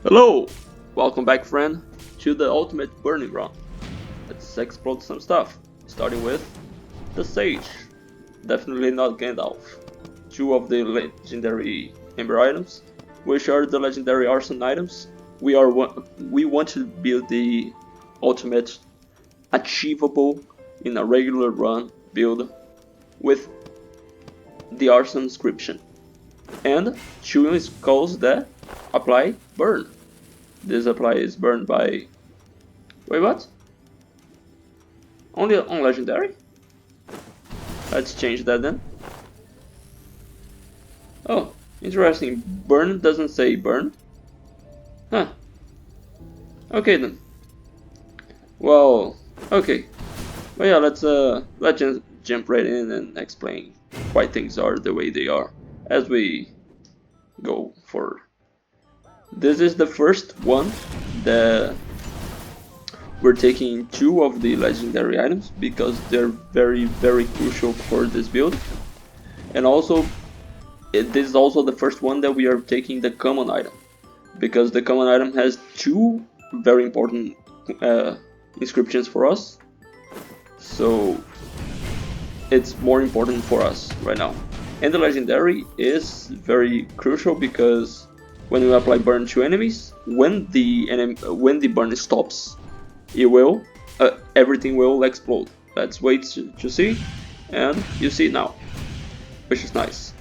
Hello! Welcome back, friend, to the ultimate burning ground. Let's explode some stuff, starting with the Sage. Definitely not Gandalf. Two of the legendary Ember items, which are the legendary Arson items. We want to build the ultimate achievable in a regular run build with the Arson inscription and two skulls that apply burn. This applies burn by... Wait, what? Only on legendary? Let's change that then. Oh, interesting. Burn doesn't say burn. Huh. Okay then. Well, okay. But yeah, let's jump right in and explain why things are the way they are as we go forward. This is the first one that we're taking two of the legendary items because they're very crucial for this build, and also this is also the first one that we are taking the common item because the common item has two very important inscriptions for us, so it's more important for us right now. And the legendary is very crucial because when you apply burn to enemies, when the burn stops, it will everything will explode. Let's wait to see, and you see now, which is nice.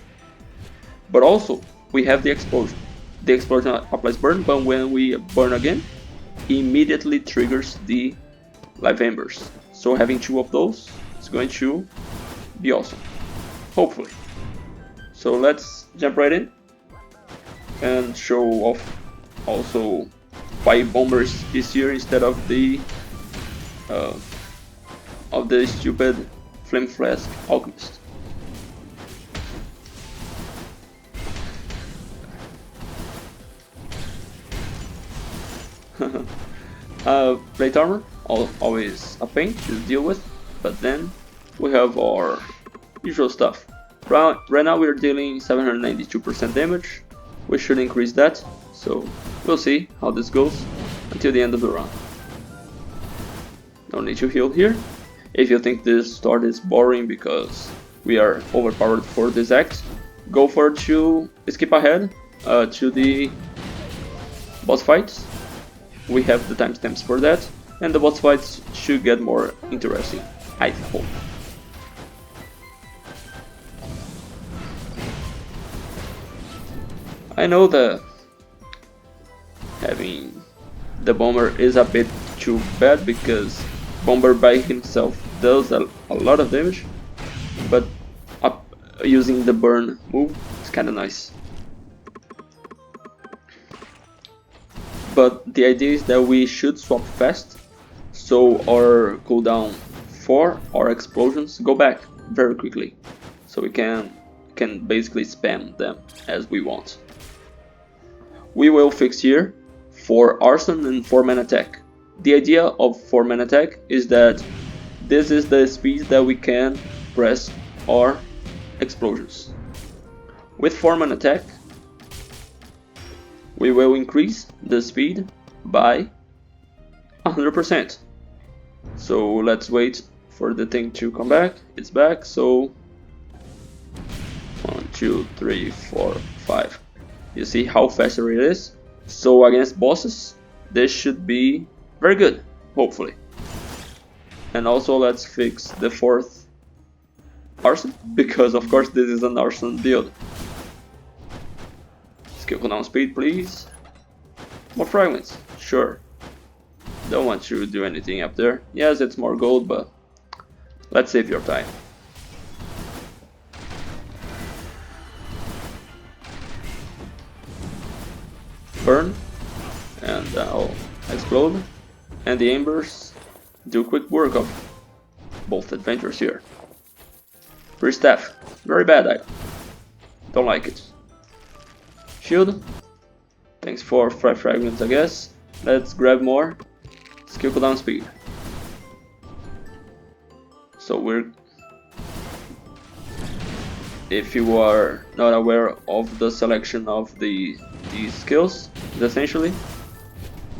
But also we have the explosion. The explosion applies burn, but when we burn again, immediately triggers the live embers. So having two of those is going to be awesome, hopefully. So let's jump right in and show off also why Bomber is here instead of the stupid Flame Flask Alchemist. Plate armor, always a pain to deal with, but then we have our usual stuff. Right now we're dealing 792% damage. We should increase that, so we'll see how this goes until the end of the run. No need to heal here. If you think this start is boring because we are overpowered for this act, go for to skip ahead to the boss fights. We have the timestamps for that, and the boss fights should get more interesting, I hope. I know that having the Bomber is a bit too bad because Bomber by himself does a lot of damage, but using the burn move is kinda nice. But the idea is that we should swap fast, so our cooldown for our explosions go back very quickly, so we can basically spam them as we want. We will fix here for Arson and 4-man attack. The idea of 4-man attack is that this is the speed that we can press our explosions. With 4-man attack, we will increase the speed by 100%. So let's wait for the thing to come back. It's back, so 1, 2, 3, 4, 5. You see how faster it is? So against bosses, this should be very good, hopefully. And also let's fix the 4th Arson, because of course this is an Arson build. Skill cooldown speed, please. More fragments, sure. Don't want to do anything up there. Yes, it's more gold, but let's save your time. Burn, and I'll explode, and the embers do quick work of both adventures here. Free staff, very bad item, don't like it. Shield, thanks for 5 fragments I guess. Let's grab more. Skill cooldown speed. So if you are not aware of the selection of these skills, is essentially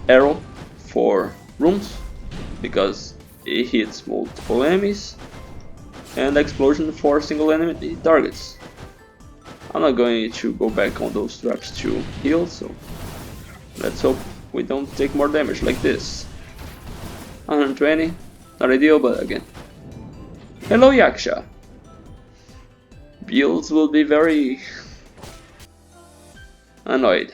arrow for rooms because it hits multiple enemies, and explosion for single enemy targets. I'm not going to go back on those traps to heal, so let's hope we don't take more damage like this. 120, not ideal, but again. Hello Yaksha. Builds will be very annoyed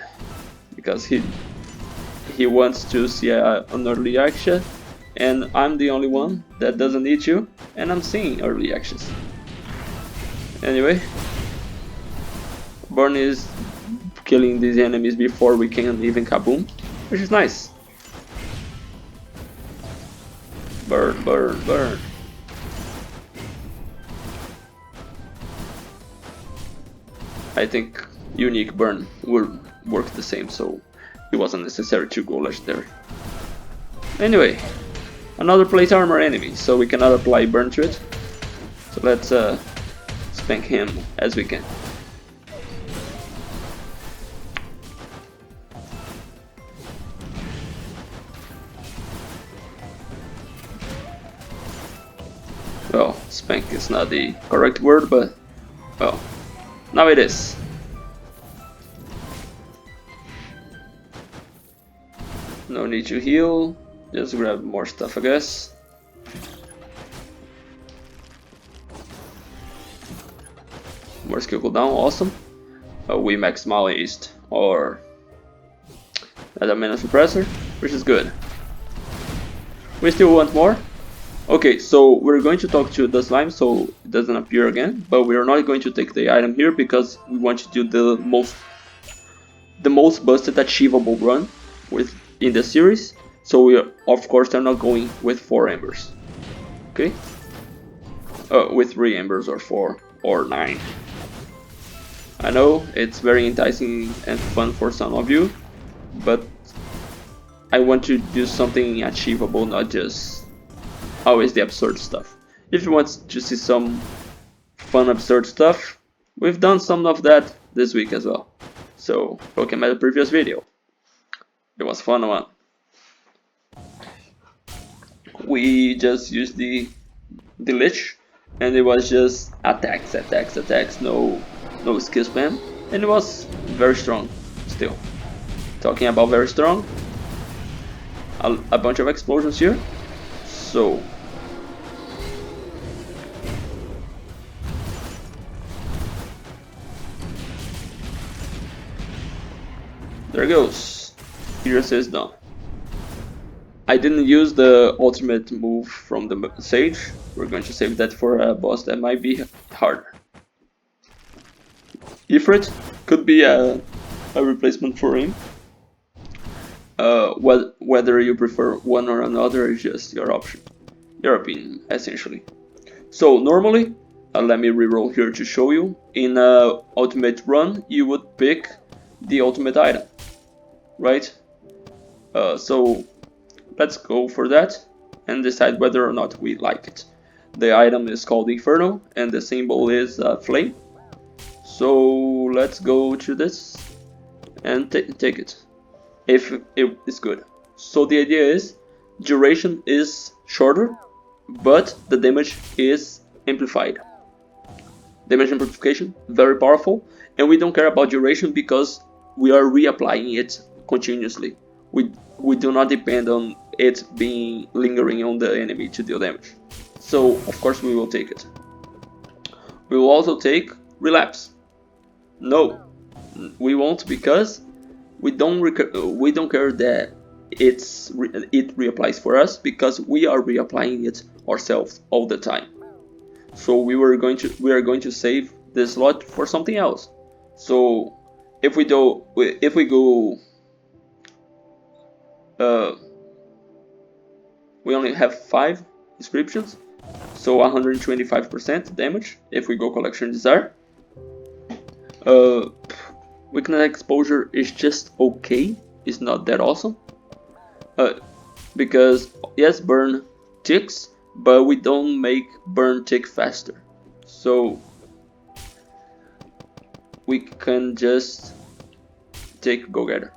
because he wants to see an early Yaksha, and I'm the only one that doesn't need you, and I'm seeing early Yakshas. Anyway, Burn is killing these enemies before we can even kaboom, which is nice. Burn, burn, burn. I think unique burn will work the same, so it wasn't necessary to go legendary. Anyway, another plate armor enemy, so we cannot apply burn to it. So let's spank him as we can. Well, spank is not the correct word, but well, now it is. No need to heal, just grab more stuff, I guess. More skill cooldown, awesome. We maximized our mana suppressor, which is good. We still want more. Okay, so we're going to talk to the slime so it doesn't appear again, but we are not going to take the item here because we want to do the most busted achievable run in the series. So we are, of course, are not going with 4 embers. Okay, with 3 embers or 4 or 9. I know it's very enticing and fun for some of you, but I want to do something achievable, not just always the absurd stuff. If you want to see some fun absurd stuff, we've done some of that this week as well. So look at my previous video. It was fun one. We just used the Lich, and it was just attacks, no skill spam, and it was very strong still. Talking about very strong, a bunch of explosions here. So there goes. Yggdrasil is done. I didn't use the ultimate move from the Sage. We're going to save that for a boss that might be harder. Ifrit could be a replacement for him. Whether you prefer one or another is just your option, your opinion, essentially. So normally, let me reroll here to show you. In a ultimate run, you would pick the ultimate item, right? So let's go for that and decide whether or not we like it. The item is called Inferno and the symbol is flame. So let's go to this and take it, if it is good. So the idea is duration is shorter, but the damage is amplified. Damage amplification, very powerful, and we don't care about duration because we are reapplying it continuously. We do not depend on it being lingering on the enemy to deal damage. So of course we will take it. We will also take relapse. No, we won't, because we don't care that it reapplies for us, because we are reapplying it ourselves all the time. So we are going to save this slot for something else. So if we go we only have 5 inscriptions, so 125% damage if we go collection desire. Weakness exposure is just okay, it's not that awesome. Because yes, burn ticks, but we don't make burn tick faster. So we can just take Go Getter.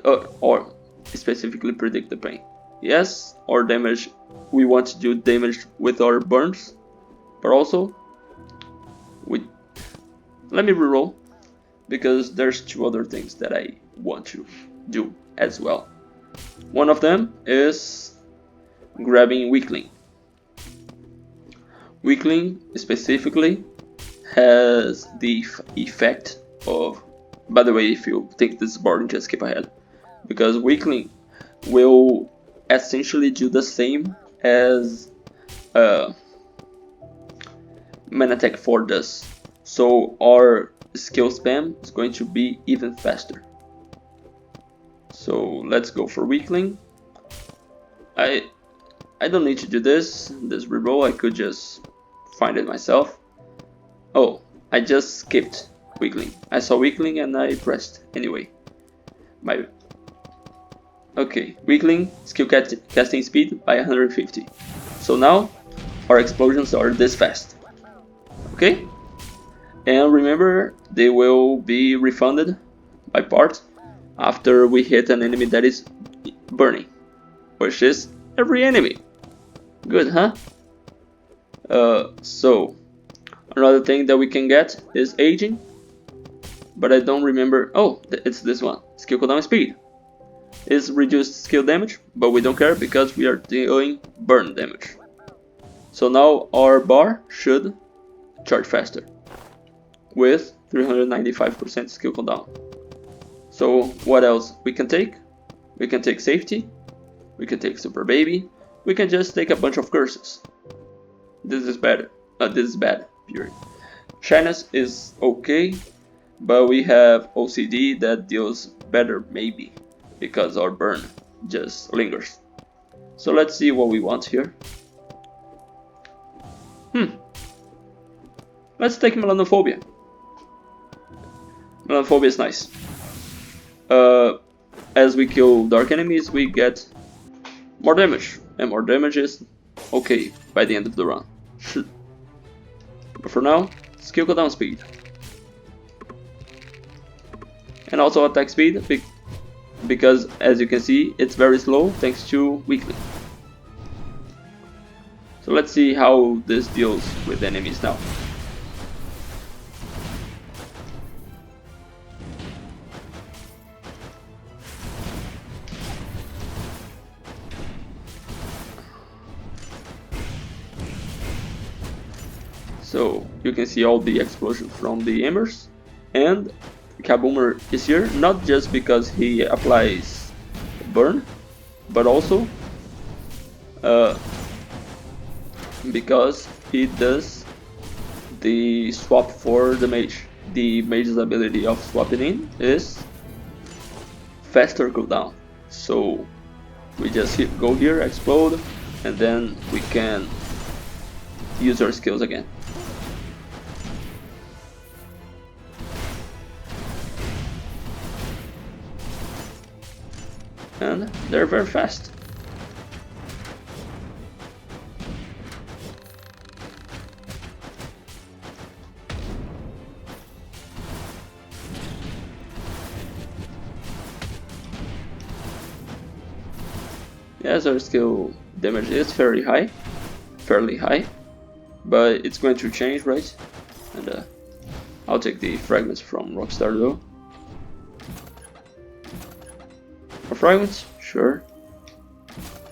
or specifically predict the pain. Yes, or damage, we want to do damage with our burns, but also let me reroll, because there's two other things that I want to do as well. One of them is grabbing Weakling. Weakling specifically has the effect of, by the way, if you think this is boring, just skip ahead, because Weakling will essentially do the same as Mana Attack 4 does. So our skill spam is going to be even faster. So let's go for Weakling. I don't need to do this reroll, I could just find it myself. Oh, I just skipped Weakling. I saw Weakling and I pressed anyway. Okay, Weakling, skill casting speed by 150. So now our explosions are this fast. Okay? And remember, they will be refunded by part after we hit an enemy that is burning, which is every enemy. Good, huh? So another thing that we can get is aging, but I don't remember. Oh, it's this one. Skill cooldown speed is reduced skill damage, but we don't care because we are doing burn damage. So now our bar should charge faster with 395% skill cooldown. So what else we can take? We can take safety, we can take super baby, we can just take a bunch of curses. This is bad. This is bad, period. Shyness is okay, but we have OCD that deals better maybe, because our burn just lingers. So let's see what we want here. Let's take Melanophobia. Melanophobia is nice. As we kill dark enemies, we get more damage, and more damage is okay by the end of the run. But for now, skill cooldown speed, and also attack speed, because as you can see, it's very slow thanks to Weakling. So let's see how this deals with enemies now. So you can see all the explosions from the embers, and Kaboomer is here not just because he applies burn, but also because he does the swap for the mage. The mage's ability of swapping in is faster cooldown. So we just go here, explode, and then we can use our skills again. And they're very fast. Yes, our skill damage is fairly high, but it's going to change, right? And I'll take the fragments from Rockstar though. Fragments, sure,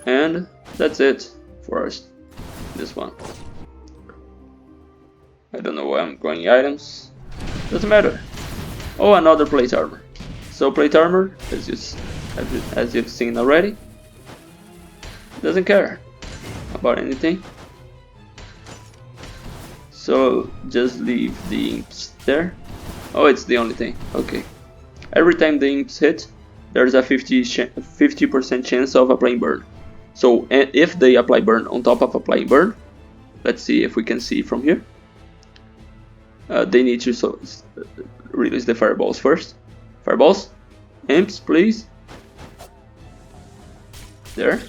and that's it for us. This one. I don't know why I'm going items. Doesn't matter. Oh, another plate armor. So plate armor, as you've seen already, doesn't care about anything. So just leave the imps there. Oh, it's the only thing. Okay. Every time the imps hit, there's a 50% chance of applying burn. So if they apply burn on top of applying burn, let's see if we can see from here. They need to release the fireballs first. Fireballs, imps, please. There.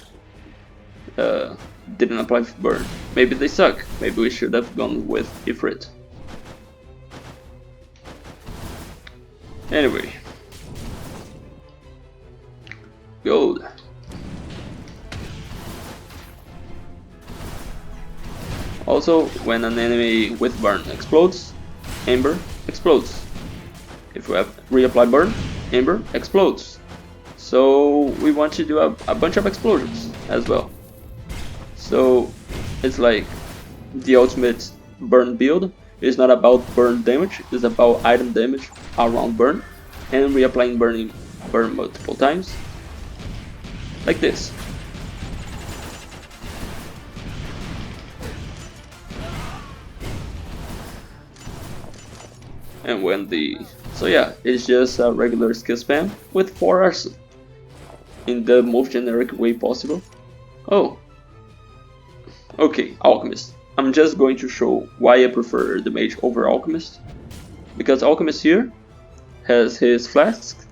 Didn't apply burn. Maybe they suck. Maybe we should have gone with Ifrit. Anyway. gold. Also, when an enemy with burn explodes, Ember explodes. If we have reapply burn, Ember explodes. So we want to do a bunch of explosions as well. So it's like the ultimate burn build is not about burn damage, it's about item damage around burn and reapplying burn multiple times. Like this. And when so yeah, it's just a regular skill spam with 4 Arson in the most generic way possible. Oh, okay, Alchemist. I'm just going to show why I prefer the Mage over Alchemist, because Alchemist here has his flasks.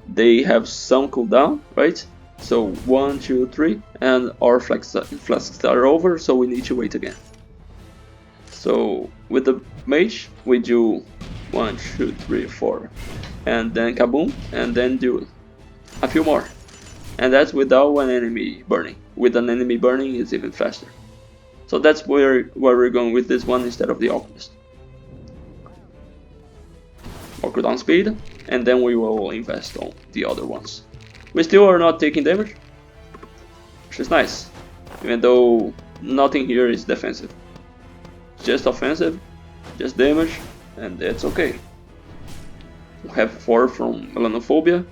They have some cooldown, right? So 1, 2, 3, and our flasks are over, so we need to wait again. So with the Mage, we do 1, 2, 3, 4, and then kaboom, and then do a few more. And that's without an enemy burning. With an enemy burning, it's even faster. So that's where we're going with this one instead of the Alchemist. More cooldown speed, and then we will invest on the other ones. We still are not taking damage, which is nice, even though nothing here is defensive. Just offensive, just damage, and that's okay. We have 4 from Melanophobia.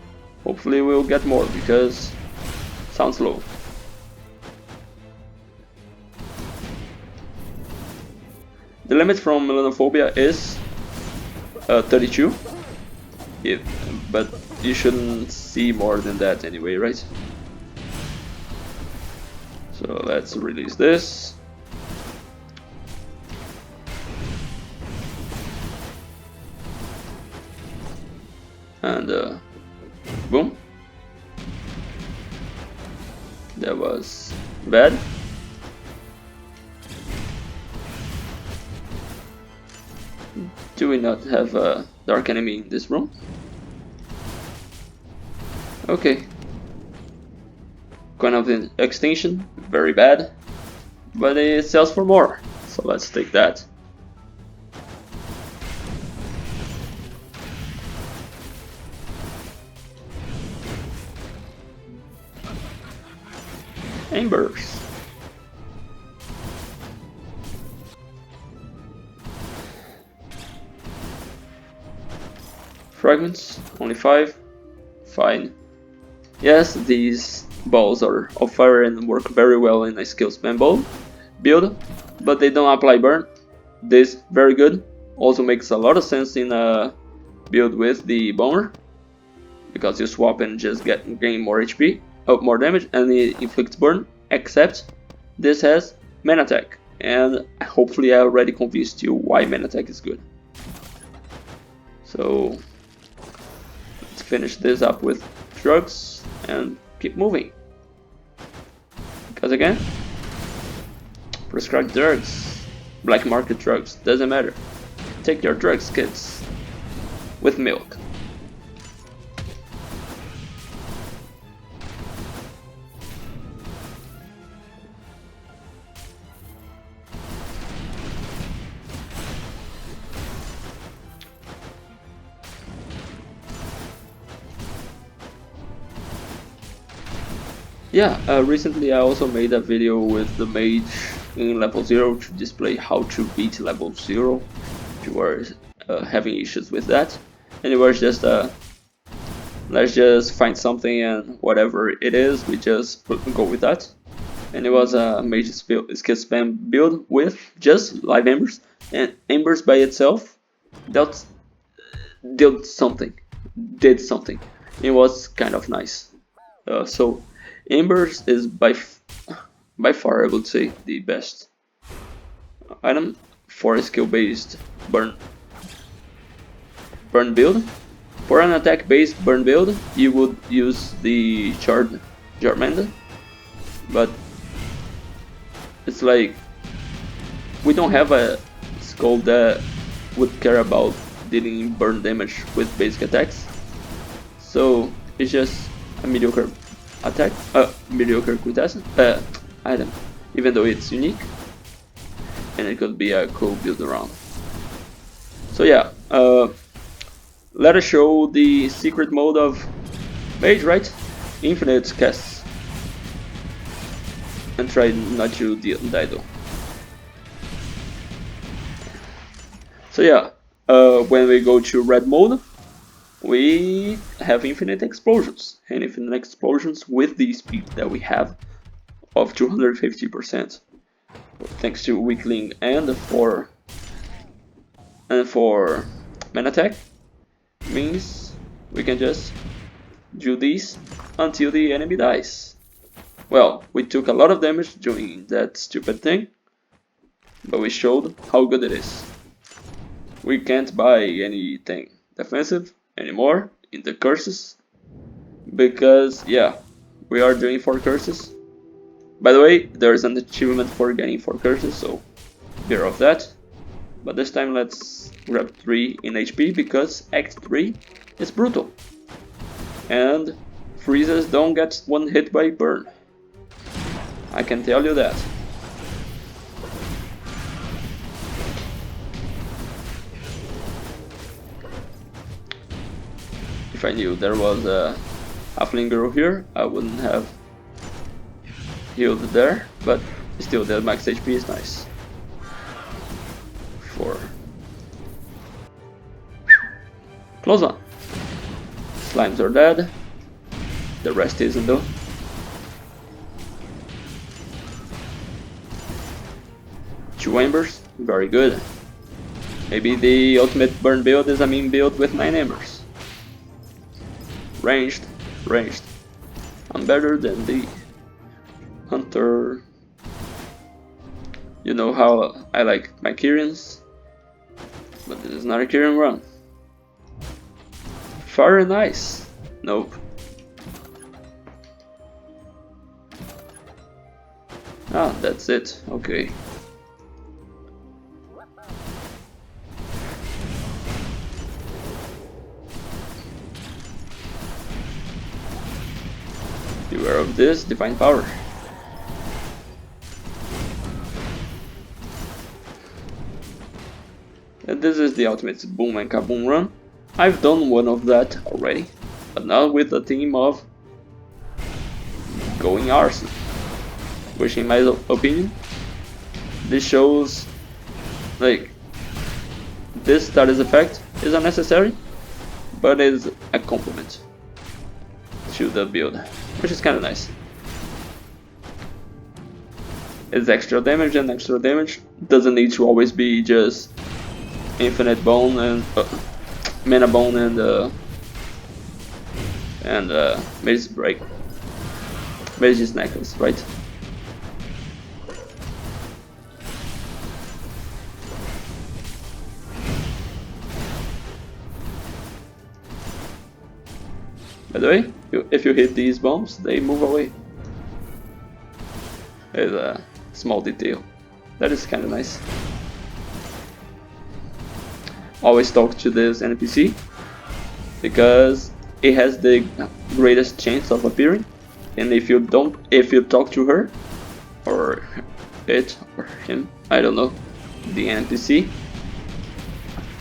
Hopefully we'll get more, because sounds low. The limit from Melanophobia is 32, but you shouldn't see more than that anyway, right? So let's release this. And boom. That was bad. Do we not have a dark enemy in this room? Okay. Coin of extinction, very bad, but it sells for more, so let's take that. Embers. Fragments, only 5. Fine. Yes, these balls are of fire and work very well in a skill spam build, but they don't apply burn. This very good. Also makes a lot of sense in a build with the bomber, because you swap and just gain more HP, more damage, and it inflicts burn. Except this has man attack, and hopefully I already convinced you why man attack is good. So let's finish this up with drugs and keep moving. Because again, prescribed drugs, black market drugs, doesn't matter. Take your drugs, kids, with milk. Yeah, recently I also made a video with the Mage in level 0 to display how to beat level 0 if you are having issues with that. And it was just let's just find something, and whatever it is, we just go with that. And it was a Mage skill spam build with just live embers, and embers by itself did something. It was kind of nice. So Embers is by far, I would say, the best item for a skill based burn build. For an attack based burn build, you would use the Jarmanda, but it's like we don't have a Skul that would care about dealing burn damage with basic attacks, so it's just a mediocre attack, mediocre quintessence item, even though it's unique, and it could be a cool build around. So yeah, let us show the secret mode of Mage, right? Infinite casts, and try not to die though. So yeah, when we go to red mode, we have infinite explosions, and infinite explosions with the speed that we have of 250%, thanks to weakling and for main attack, means we can just do this until the enemy dies. Well, we took a lot of damage doing that stupid thing, but we showed how good it is. We can't buy anything defensive anymore in the curses, because yeah, we are doing 4 curses. By the way, there's an achievement for getting 4 curses, so beware of that. But this time let's grab 3 in HP, because Act 3 is brutal, and freezes don't get one hit by burn. I can tell you that. If I knew there was a halfling girl here, I wouldn't have healed there, but still the max HP is nice. 4. Close one. Slimes are dead. The rest isn't though. Two embers, very good. Maybe the ultimate burn build is a meme build with 9 embers. Ranged. I'm better than the hunter. You know how I like my Kyrians, but this is not a Kyrian run. Fire and ice. Nope. Ah, that's it. Okay. Beware of this divine power. And this is the ultimate boom and kaboom run. I've done one of that already, but now with the theme of going Arson, which in my opinion, this shows like this status effect is unnecessary, but is a compliment to the build, which is kind of nice. It's extra damage, and extra damage doesn't need to always be just infinite bone and mana bone and Mage's break, Mage's necklace, right? By the way, if you hit these bombs, they move away. There's a small detail that is kind of nice. Always talk to this NPC because it has the greatest chance of appearing, and if you talk to her or it or him, I don't know, the NPC,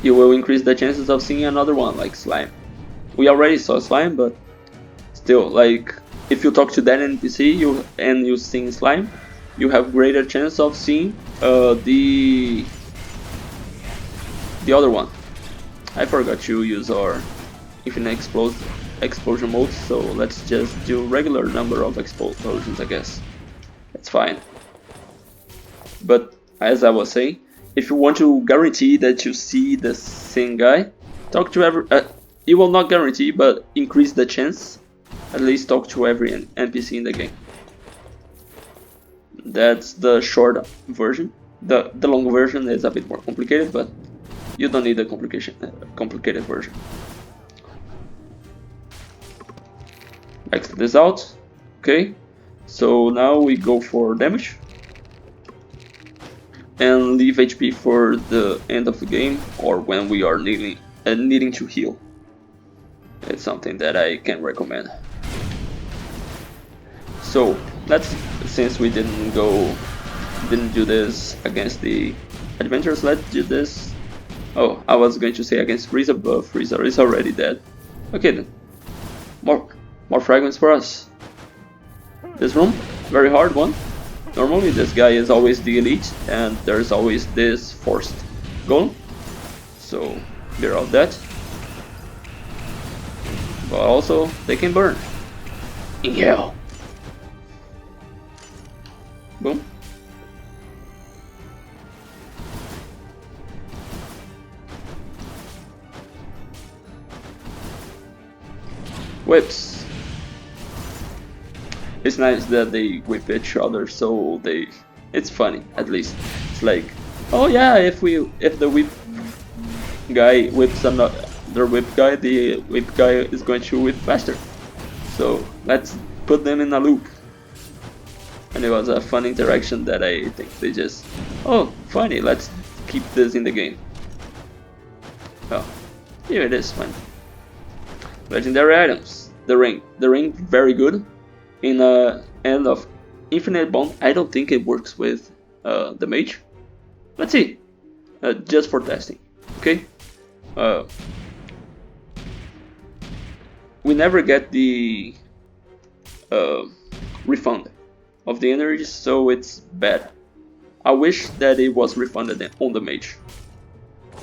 you will increase the chances of seeing another one like slime. We already saw slime, but still, like if you talk to that NPC and you see slime, you have greater chance of seeing the other one. I forgot to use our infinite explosion mode, so let's just do regular number of explosions, I guess. That's fine. But as I was saying, if you want to guarantee that you see the same guy, talk to every. You will not guarantee, but increase the chance. At least talk to every NPC in the game. That's the short version. The long version is a bit more complicated, but you don't need a complicated version. Max this out. Okay, so now we go for damage and leave HP for the end of the game or when we are needing to heal. It's something that I can recommend. So let's, since we didn't do this against the adventurers, let's do this. Oh, I was going to say against Frieza, but Frieza is already dead. Okay then, more fragments for us. This room, very hard one. Normally this guy is always the elite, and there's always this forced golem, so beware of that. But also, they can burn. In hell. Boom. Whips. It's nice that they whip each other, so it's funny at least. It's like, oh yeah, if the whip guy whips another whip guy, the whip guy is going to whip faster. So let's put them in a loop. And it was a fun interaction that I think they just, oh funny, let's keep this in the game. Oh, here it is, fine. Legendary items. The ring, very good. In end of Infinite Bond, I don't think it works with the Mage. Let's see, just for testing. Okay. We never get the refund of the energy, so it's bad. I wish that it was refunded on the Mage,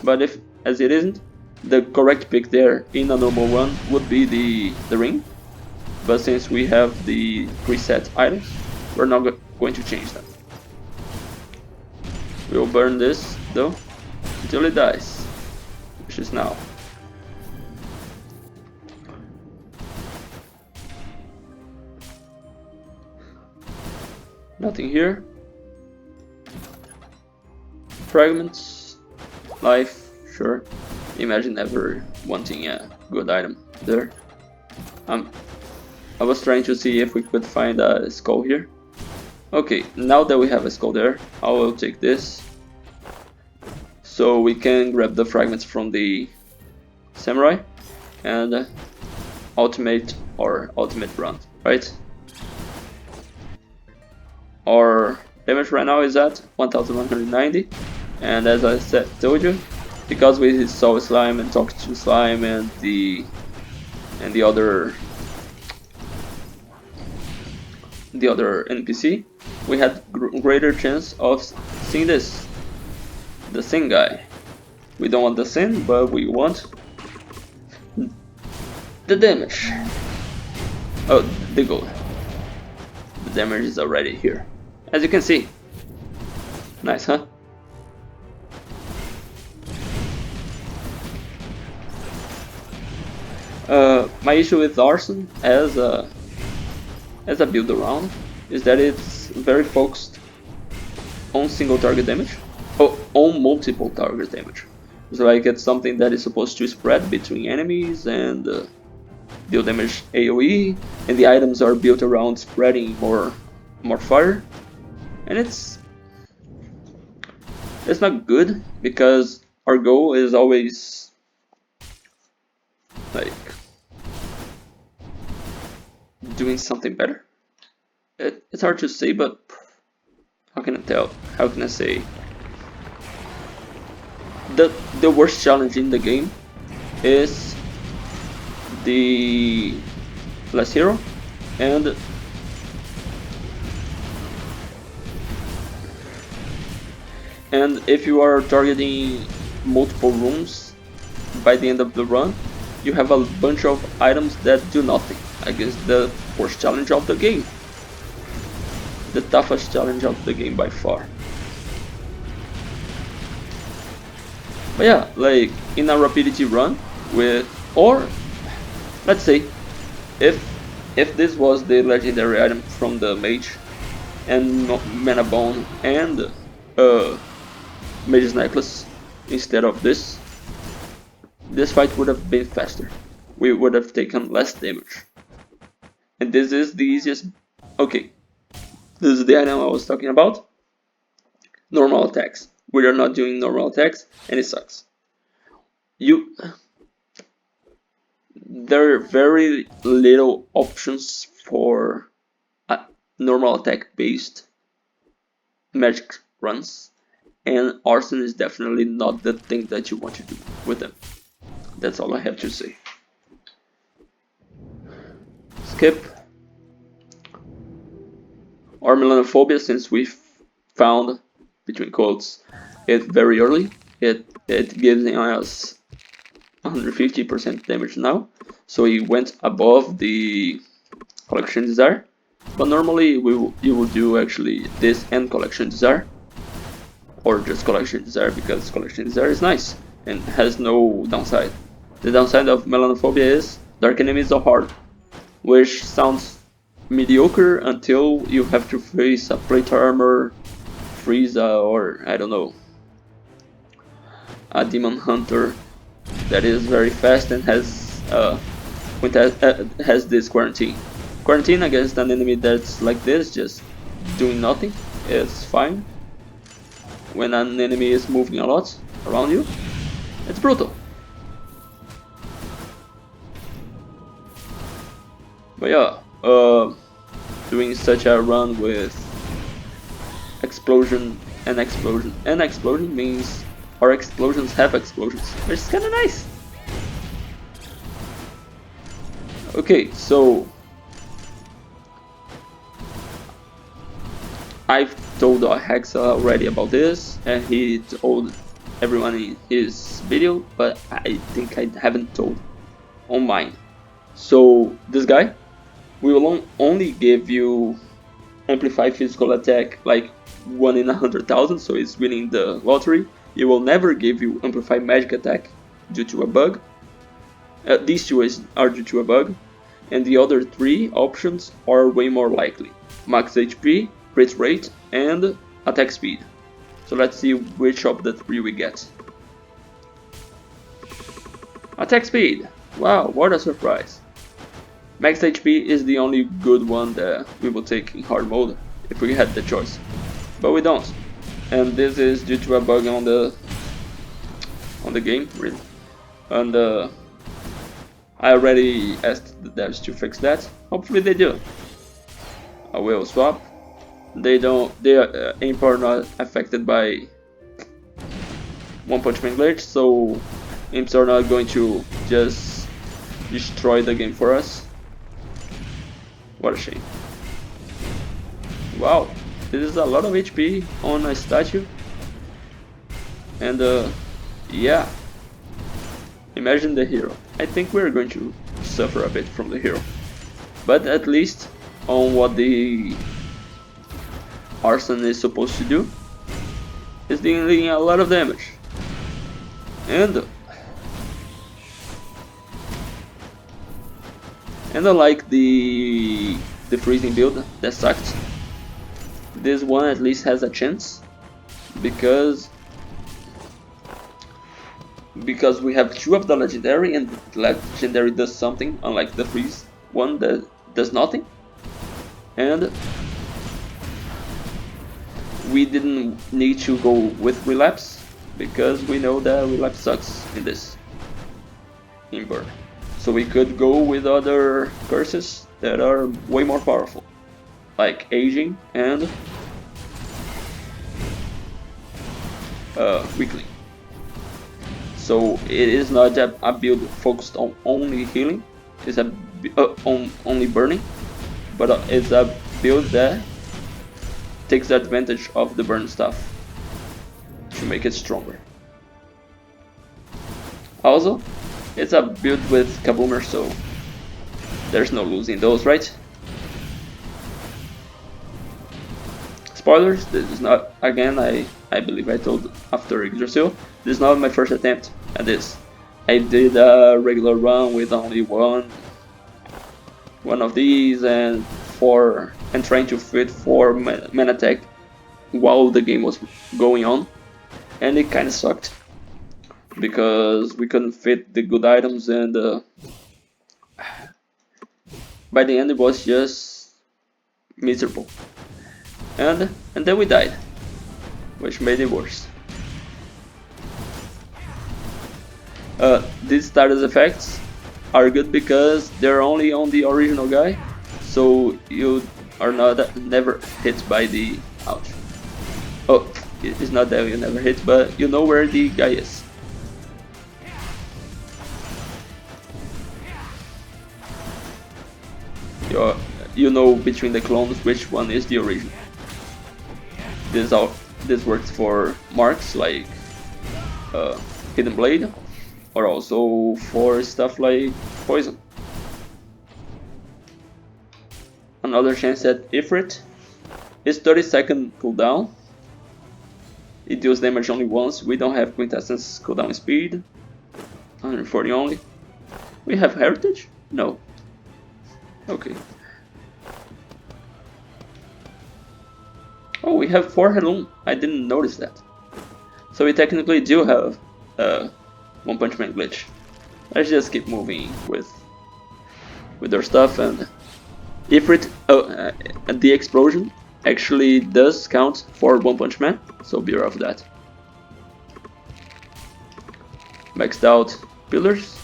but if as it isn't, the correct pick there in a normal run would be the ring. But since we have the preset items, we're not going to change that. We'll burn this though until it dies, which is now. Nothing here. Fragments, life, sure. Imagine ever wanting a good item there. I was trying to see if we could find a skull here. Okay, now that we have a skull there, I will take this. So we can grab the fragments from the samurai and ultimate run, right? Our damage right now is at 1190, and as I told you, because we saw slime and talked to slime and the other NPC, we had greater chance of seeing this, the sin guy. We don't want the sin, but we want the damage. Oh, the gold. The damage is already here, as you can see. Nice, huh? My issue with Arson as a build around is that it's very focused on single target damage, or on multiple target damage. It's like it's something that is supposed to spread between enemies and deal damage AoE, and the items are built around spreading more fire, and it's not good because our goal is always like doing something better. It's hard to say, but how can I tell? How can I say? The worst challenge in the game is the last hero, and if you are targeting multiple rooms by the end of the run, you have a bunch of items that do nothing against the worst challenge of the game. The toughest challenge of the game by far. But yeah, like in a rapidity run with, or let's say if this was the legendary item from the Mage and Mana Bone and Mage's Necklace instead of this fight would have been faster. We would have taken less damage. And this is the easiest. Okay, this is the item I was talking about. Normal attacks. We are not doing normal attacks, and it sucks. There are very little options for normal attack based magic runs, and Arson is definitely not the thing that you want to do with them. That's all I have to say. Skip. Or melanophobia, since we found, between quotes, it very early. It gives us 150% damage now, so he went above the collection desire. But normally you will do actually this and collection desire, or just collection desire, because collection desire is nice and has no downside. The downside of melanophobia is dark enemies are hard, which sounds mediocre until you have to face a plate armor, Frieza, or I don't know, a demon hunter that is very fast and has this quarantine. Quarantine against an enemy that's like this, just doing nothing, is fine. When an enemy is moving a lot around you, it's brutal. But yeah, doing such a run with explosion and explosion and explosion means our explosions have explosions, which is kinda nice. Okay, so I've told Hexa already about this, and he told everyone in his video, but I think I haven't told on mine. So this guy, we will only give you amplify physical attack like 1 in 100,000, so it's winning the lottery. It will never give you amplify magic attack due to a bug. These two are due to a bug, and the other 3 options are way more likely: max HP, crit rate, and attack speed. So let's see which of the 3 we get. Attack speed! Wow, what a surprise! Max HP is the only good one that we will take in hard mode if we had the choice, but we don't. And this is due to a bug on the game, really. And I already asked the devs to fix that. Hopefully they do. I will swap. They are imp are not affected by One Punch Man glitch, so imps are not going to just destroy the game for us. What a shame. Wow, this is a lot of HP on a statue. And yeah, imagine the hero. I think we're going to suffer a bit from the hero, but at least on what the Arson is supposed to do is dealing a lot of damage. And unlike the freezing build that sucked, this one at least has a chance because we have 2 of the legendary, and the legendary does something, unlike the freeze one that does nothing. And we didn't need to go with relapse because we know that relapse sucks in burn. So we could go with other curses that are way more powerful, like aging and weakling. So it is not a build focused on only healing, it's on only burning, but it's a build that takes advantage of the burn stuff to make it stronger. Also, it's a build with Kaboomer, so there's no losing those, right? Spoilers, this is not, again, I believe I told after Yggdrasil, this is not my first attempt at this. I did a regular run with only one of these and trying to fit 4 man attack while the game was going on, and it kinda sucked because we couldn't fit the good items, and by the end it was just miserable. And then we died, which made it worse. These status effects are good because they're only on the original guy, so you are not never hit by the ouch. Oh, it's not that you never hit, but you know where the guy is. You know between the clones which one is the original. This works for marks like Hidden Blade, or also for stuff like Poison. Another chance at Ifrit is 30-second cooldown. It deals damage only once. We don't have Quintessence cooldown speed. 140 only. We have Heritage? No. Okay. Oh, we have 4 Helum. I didn't notice that. So we technically do have One Punch Man glitch. Let's just keep moving with our stuff, and Ifrit, the explosion actually does count for One Punch Man, so beware of that. Maxed out pillars.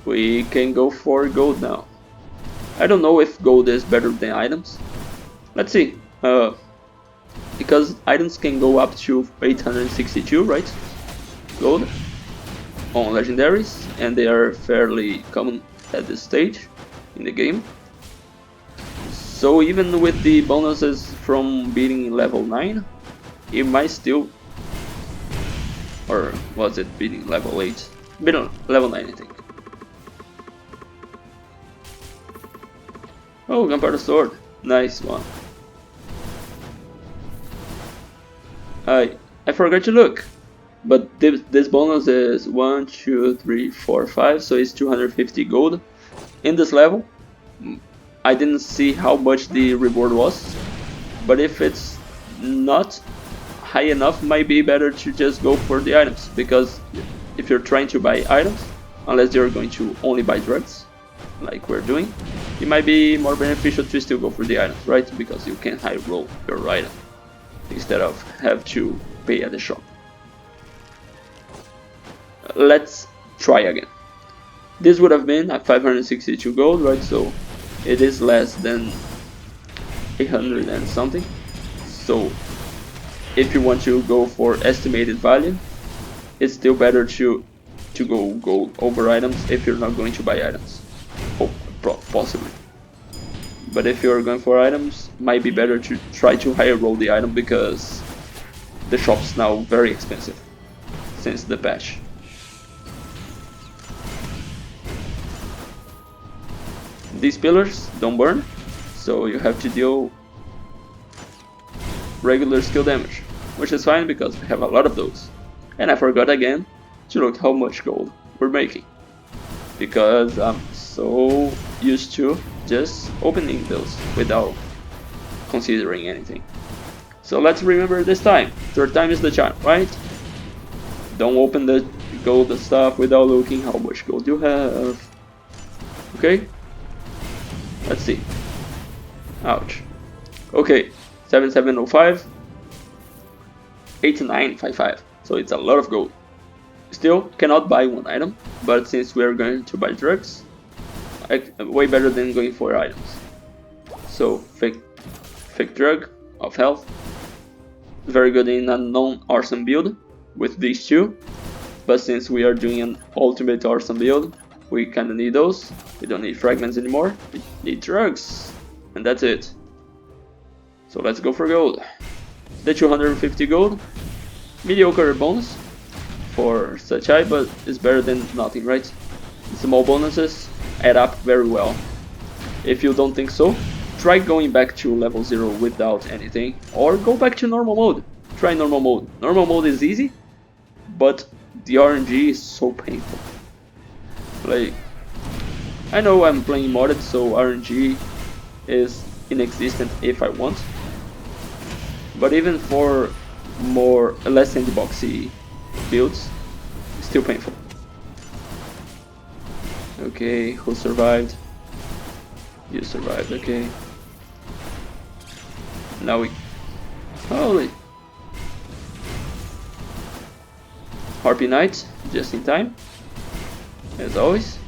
We can go for gold now. I don't know if gold is better than items. Let's see. Because items can go up to 862, right? Gold on legendaries, and they are fairly common at this stage in the game. So even with the bonuses from beating level 9, it might still, or was it beating level 8? Beating level 9, I think. Oh, Gunpowder Sword, nice one. I forgot to look, but this bonus is 1, 2, 3, 4, 5, so it's 250 gold in this level. I didn't see how much the reward was, but if it's not high enough, might be better to just go for the items, because if you're trying to buy items, unless you're going to only buy drugs, like we're doing, it might be more beneficial to still go for the items, right? Because you can high roll your item instead of have to pay at the shop. Let's try again. This would have been at 562 gold, right? So it is less than 800 and something. So if you want to go for estimated value, it's still better to go gold over items if you're not going to buy items. Oh, possibly. But if you're going for items, might be better to try to higher roll the item, because the shop's now very expensive since the patch. These pillars don't burn, so you have to deal regular skill damage, which is fine because we have a lot of those. And I forgot again to look how much gold we're making, because I'm so used to just opening those without considering anything. So let's remember this time. 3rd time is the charm, right? Don't open the gold stuff without looking how much gold you have. Okay? Let's see. Ouch. Okay, 7705, 8955. So it's a lot of gold. Still cannot buy one item, but since we are going to buy drugs, way better than going for items. So fake drug of health, very good in a non-Arson build with these two, but since we are doing an ultimate Arson build, we kinda need those. We don't need fragments anymore, we need drugs, and that's it. So let's go for gold. The 250 gold, mediocre bonus for such high, but it's better than nothing, right? Small bonuses add up very well. If you don't think so, try going back to level 0 without anything, or go back to normal mode. Try normal mode. Normal mode is easy, but the RNG is so painful. Like, I know I'm playing modded, so RNG is inexistent if I want, but even for less sandboxy builds, it's still painful. Okay, who survived? You survived, okay. Now we... Holy! Harpy Knight, just in time, as always.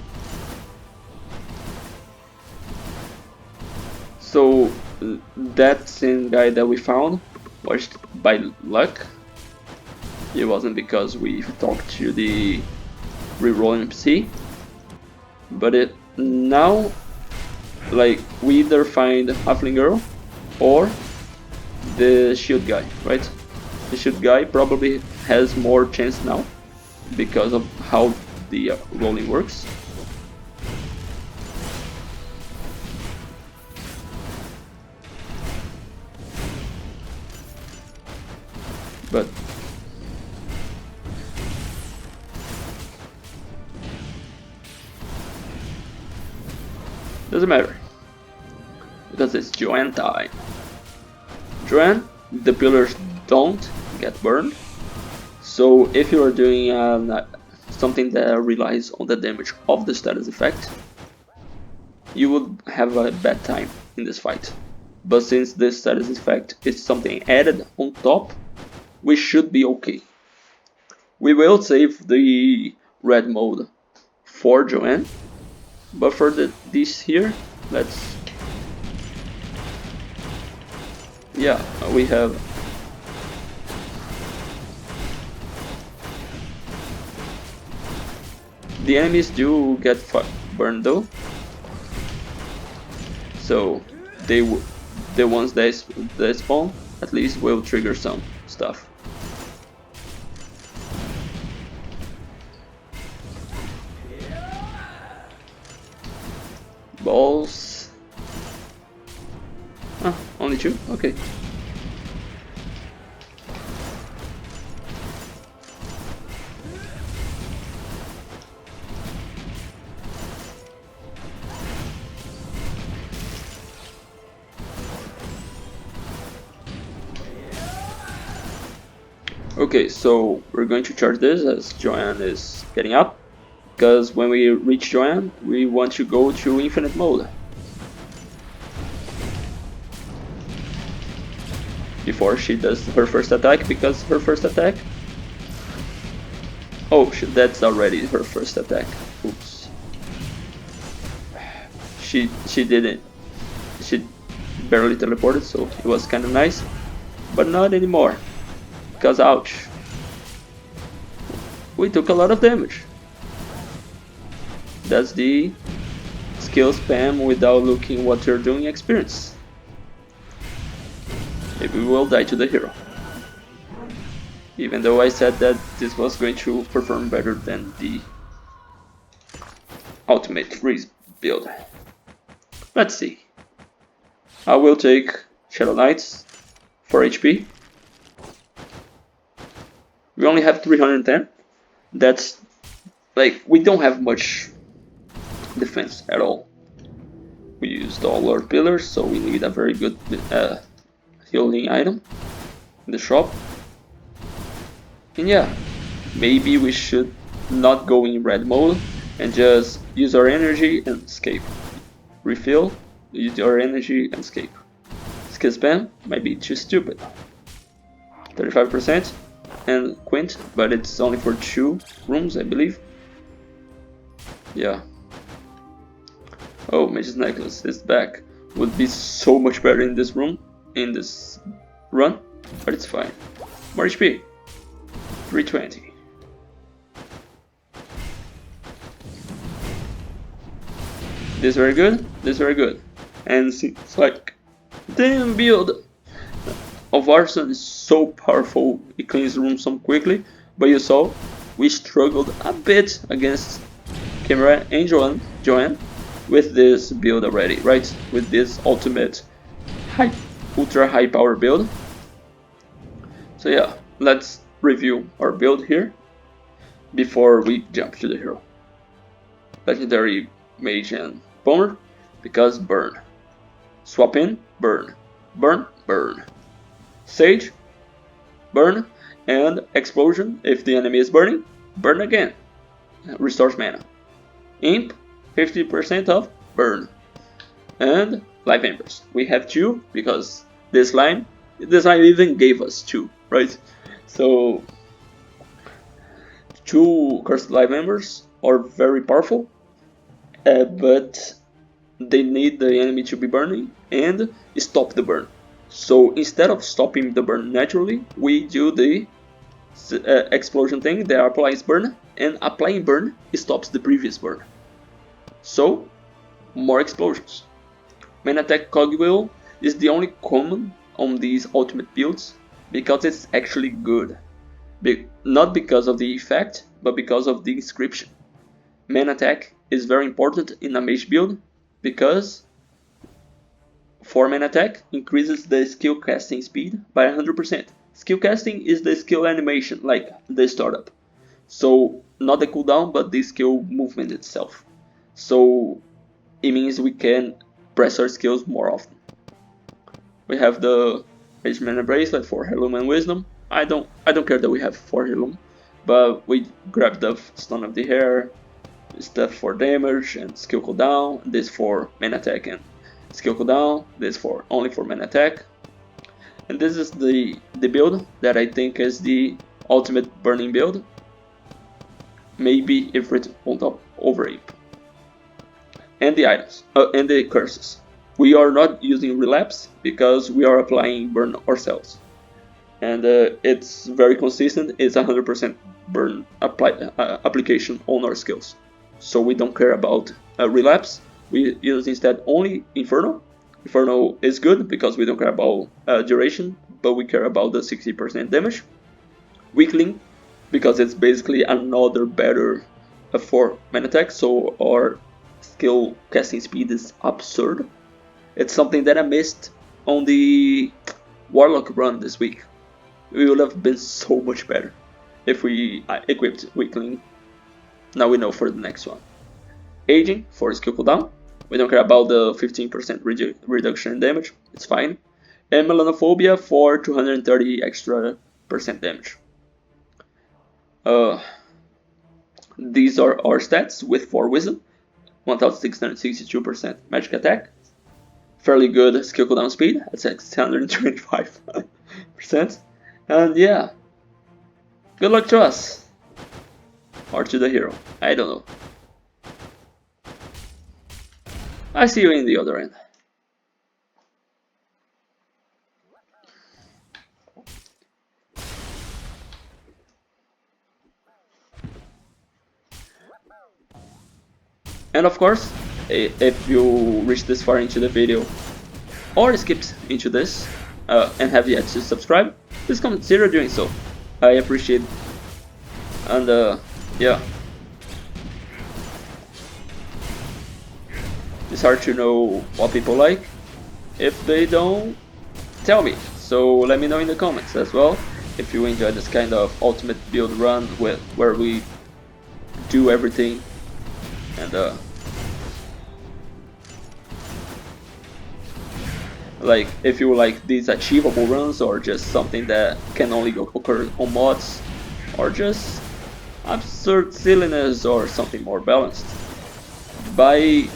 So that same guy that we found was by luck. It wasn't because we talked to the reroll NPC. But now, like, we either find Halfling Girl or the shield guy, right? The shield guy probably has more chance now because of how the rolling works. But doesn't matter because it's Joan time. Joan, the pillars don't get burned, so if you are doing something that relies on the damage of the status effect, you would have a bad time in this fight. But since this status effect is something added on top, we should be okay. We will save the red mode for Joan, but for this here, let's... yeah, we have... the enemies do get burned though, so the ones that spawn at least will trigger some stuff. Balls. Ah, only 2? Okay. Okay, so we're going to charge this as Joan is getting up, because when we reach Joan, we want to go to infinite mode before she does her first attack, because her first attack... oh, that's already her first attack. Oops. She didn't. She barely teleported, so it was kind of nice, but not anymore. Because ouch, we took a lot of damage. That's the skill spam without looking what you're doing experience. Maybe we will die to the hero. Even though I said that this was going to perform better than the ultimate freeze build. Let's see. I will take Shadow Knights for HP. We only have 310. That's like, we don't have much defense at all. We used all our pillars, so we need a very good healing item in the shop. And yeah, maybe we should not go in red mode and just use our energy and escape. Refill, use our energy and escape. Skill spam might be too stupid. 35%. And Quint, but it's only for 2 rooms, I believe. Yeah. Oh, Mage's Necklace is back. Would be so much better in this room, in this run, but it's fine. More HP. 320. This very good. This very good. And it's like, damn build of Arson is so powerful, it cleans the room so quickly, but you saw we struggled a bit against Chimera and Joan with this build already, right? With this ultimate ultra high power build. So yeah, let's review our build here before we jump to the hero. Legendary Mage and Bomber, because burn. Swap in, burn. Burn, burn. Sage, burn, and explosion if the enemy is burning, burn again. Restores mana. Imp, 50% of burn. And life embers. We have 2 because this line even gave us 2, right? So 2 cursed life embers are very powerful, but they need the enemy to be burning and stop the burn. So instead of stopping the burn naturally, we do the explosion thing that applies burn, and applying burn stops the previous burn. So, more explosions. Main attack cogwheel is the only common on these ultimate builds because it's actually good. Not because of the effect, but because of the inscription. Main attack is very important in a mage build because 4 main attack increases the skill casting speed by 100%. Skill casting is the skill animation, like the startup. So, not the cooldown, but the skill movement itself. So, it means we can press our skills more often. We have the Mage Mana Bracelet for Heirloom and Wisdom. I don't care that we have 4 Heirloom, but we grab the Stone of the Hair, stuff for damage and skill cooldown, this for main attack and skill cooldown, this for only for main attack. And this is the build that I think is the ultimate burning build. Maybe if it won't overape. And the items, and the curses. We are not using relapse because we are applying burn ourselves. And it's very consistent, it's 100% burn application on our skills. So we don't care about relapse, we use instead only Inferno. Inferno is good because we don't care about duration, but we care about the 60% damage. Weakling, because it's basically another better 4 main attack, so our skill casting speed is absurd. It's something that I missed on the Warlock run this week. We would have been so much better if we equipped Weakling. Now we know for the next one. Aging for skill cooldown. We don't care about the 15% reduction in damage, it's fine. And Melanophobia for 230 extra % damage. These are our stats with 4 wisdom, 1662% magic attack, fairly good skill cooldown speed at 625%, and yeah, good luck to us, or to the hero, I don't know. I see you in the other end. And of course, if you reach this far into the video, or skipped into this, and have yet to subscribe, please consider doing so. I appreciate it. And yeah. It's hard to know what people like if they don't tell me. So let me know in the comments as well if you enjoy this kind of ultimate build run where we do everything. And like if you like these achievable runs, or just something that can only occur on mods, or just absurd silliness, or something more balanced. By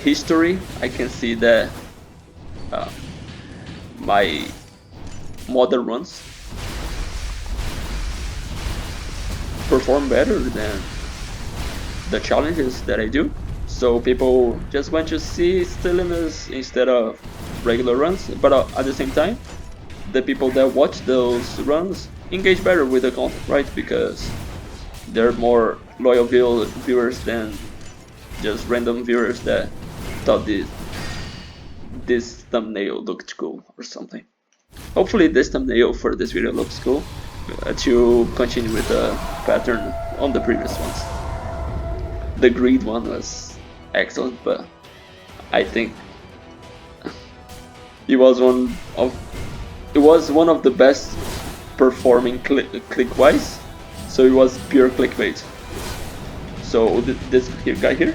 history, I can see that my modern runs perform better than the challenges that I do. So people just want to see silliness instead of regular runs, but at the same time, the people that watch those runs engage better with the content, right? Because they're more loyal viewers than just random viewers that thought this thumbnail looked cool or something. Hopefully this thumbnail for this video looks cool, to continue with the pattern on the previous ones. The greed one was excellent, but I think it was one of the best performing click-wise, so it was pure clickbait. So this guy here,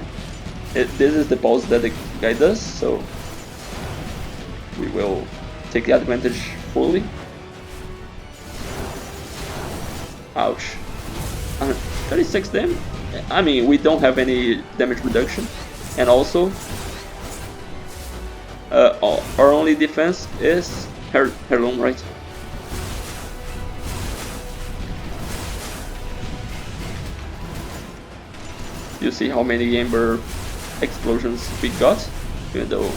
this is the pause that the guy does, so we will take the advantage fully. Ouch. 36 damage? I mean, we don't have any damage reduction, and also our only defense is Heirloom, right? You see how many Ember explosions we got, even though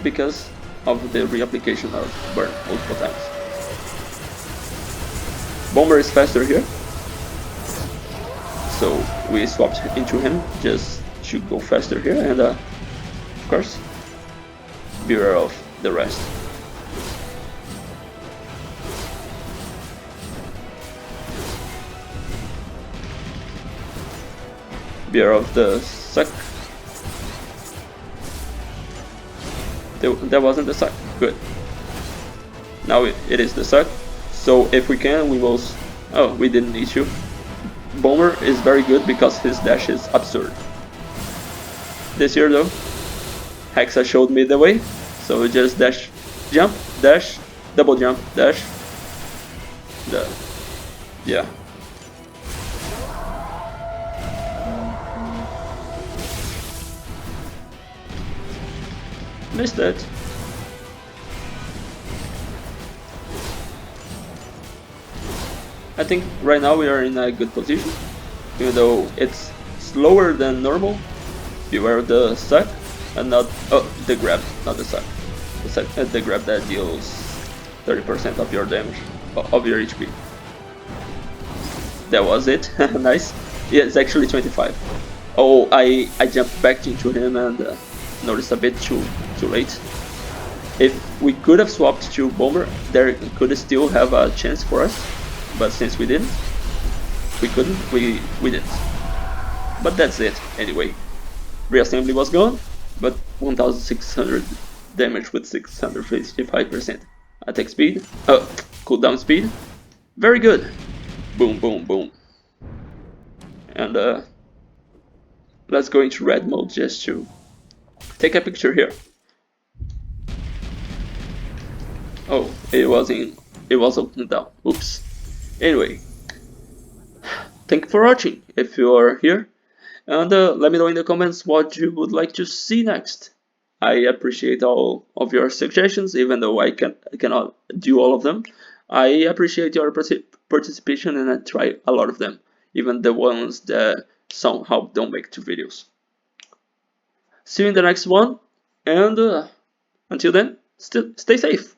because of the reapplication of burn multiple times. Bomber is faster here, so we swapped into him just to go faster here, and of course, beware of the rest. Beware of the suck. That wasn't the suck. Good. Now it is the suck. So if we can, we will. Oh, we didn't need to. Bomber is very good because his dash is absurd. This year though, Hexa showed me the way. So just dash, jump, dash, double jump, dash. Yeah. Missed it. I think right now we are in a good position, even though it's slower than normal. Beware of the suck, and not the grab, not the suck. The grab that deals 30% of your damage, of your HP. That was it. Nice. Yeah, it's actually 25. Oh, I jumped back into him and noticed a bit too late. If we could have swapped to Bomber, there could still have a chance for us, but since we didn't, we couldn't, we didn't. But that's it anyway. Reassembly was gone, but 1600 damage with 655% attack speed, cooldown speed, very good. Boom, boom, boom. And let's go into red mode just to take a picture here. Oh, it was opened down. Oops. Anyway, thank you for watching if you are here, and let me know in the comments what you would like to see next. I appreciate all of your suggestions, even though I cannot do all of them. I appreciate your participation, and I try a lot of them, even the ones that somehow don't make 2 videos. See you in the next one, and until then, stay safe.